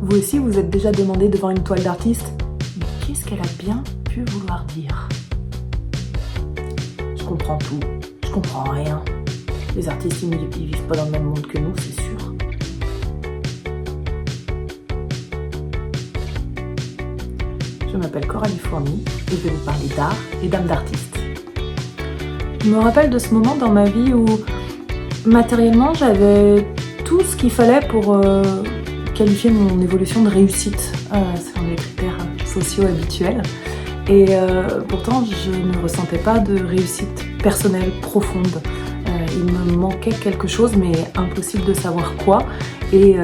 Vous aussi, vous êtes déjà demandé devant une toile d'artiste « Mais qu'est-ce qu'elle a bien pu vouloir dire ?» Je comprends tout, je comprends rien. Les artistes, ils vivent pas dans le même monde que nous, c'est sûr. Je m'appelle Coralie Fourny et je vais vous parler d'art et d'âme d'artiste. Je me rappelle de ce moment dans ma vie où matériellement j'avais tout ce qu'il fallait pour qualifier mon évolution de réussite selon les critères sociaux habituels. Et pourtant je ne ressentais pas de réussite personnelle profonde. Il me manquait quelque chose mais impossible de savoir quoi. Et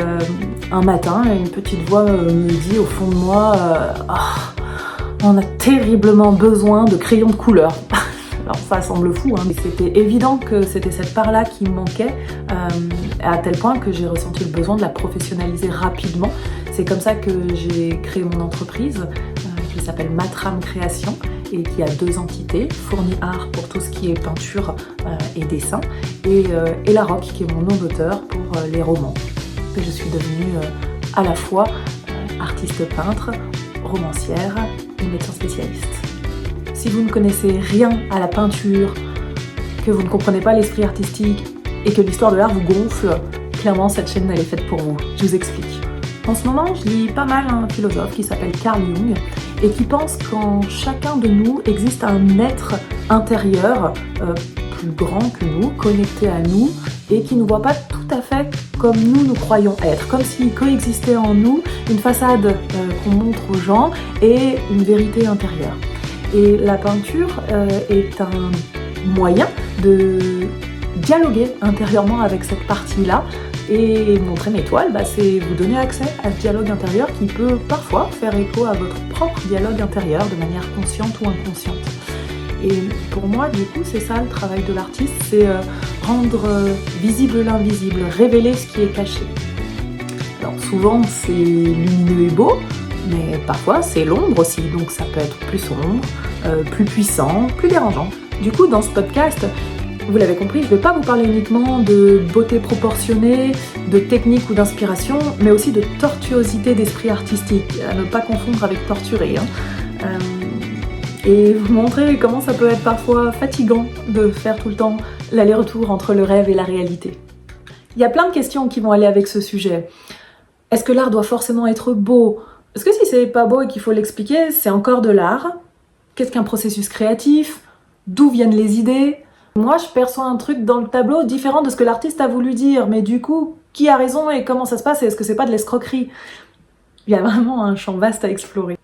un matin, une petite voix me dit au fond de moi on a terriblement besoin de crayons de couleur. Alors ça semble fou, mais c'était évident que c'était cette part-là qui me manquait, à tel point que j'ai ressenti le besoin de la professionnaliser rapidement. C'est comme ça que j'ai créé mon entreprise, qui s'appelle Matram Création, et qui a 2 entités, Fourny Art pour tout ce qui est peinture et dessin, et Laroque qui est mon nom d'auteur pour les romans. Et je suis devenue à la fois artiste peintre, romancière et médecin spécialiste. Si vous ne connaissez rien à la peinture, que vous ne comprenez pas l'esprit artistique et que l'histoire de l'art vous gonfle, clairement cette chaîne elle est faite pour vous. Je vous explique. En ce moment, je lis pas mal un philosophe qui s'appelle Carl Jung et qui pense qu'en chacun de nous existe un être intérieur plus grand que nous, connecté à nous et qui ne voit pas tout à fait comme nous croyons être, comme s'il coexistait en nous une façade qu'on montre aux gens et une vérité intérieure. Et la peinture est un moyen de dialoguer intérieurement avec cette partie-là et montrer mes toiles, c'est vous donner accès à ce dialogue intérieur qui peut parfois faire écho à votre propre dialogue intérieur de manière consciente ou inconsciente. Et pour moi, du coup, c'est ça le travail de l'artiste, c'est rendre visible l'invisible, révéler ce qui est caché. Alors souvent, c'est lumineux et beau, mais parfois c'est l'ombre aussi, donc ça peut être plus sombre, plus puissant, plus dérangeant. Du coup, dans ce podcast, vous l'avez compris, je ne vais pas vous parler uniquement de beauté proportionnée, de technique ou d'inspiration, mais aussi de tortuosité d'esprit artistique, à ne pas confondre avec torturer. Et vous montrer comment ça peut être parfois fatigant de faire tout le temps l'aller-retour entre le rêve et la réalité. Il y a plein de questions qui vont aller avec ce sujet. Est-ce que l'art doit forcément être beau ? Est-ce que si c'est pas beau et qu'il faut l'expliquer, c'est encore de l'art ? Qu'est-ce qu'un processus créatif ? D'où viennent les idées ? Moi, je perçois un truc dans le tableau différent de ce que l'artiste a voulu dire, mais du coup, qui a raison et comment ça se passe et est-ce que c'est pas de l'escroquerie ? Il y a vraiment un champ vaste à explorer.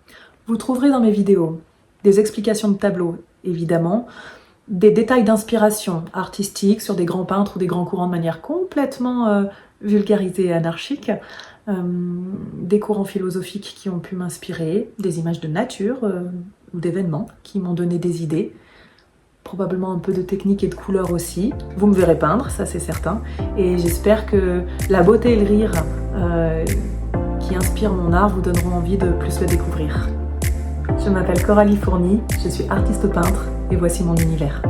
Vous trouverez dans mes vidéos des explications de tableaux, évidemment, des détails d'inspiration artistique sur des grands peintres ou des grands courants de manière complètement vulgarisée et anarchique, des courants philosophiques qui ont pu m'inspirer, des images de nature ou d'événements qui m'ont donné des idées, probablement un peu de technique et de couleur aussi. Vous me verrez peindre, ça c'est certain, et j'espère que la beauté et le rire qui inspirent mon art vous donneront envie de plus le découvrir. Je m'appelle Coralie Fourny, je suis artiste peintre et voici mon univers.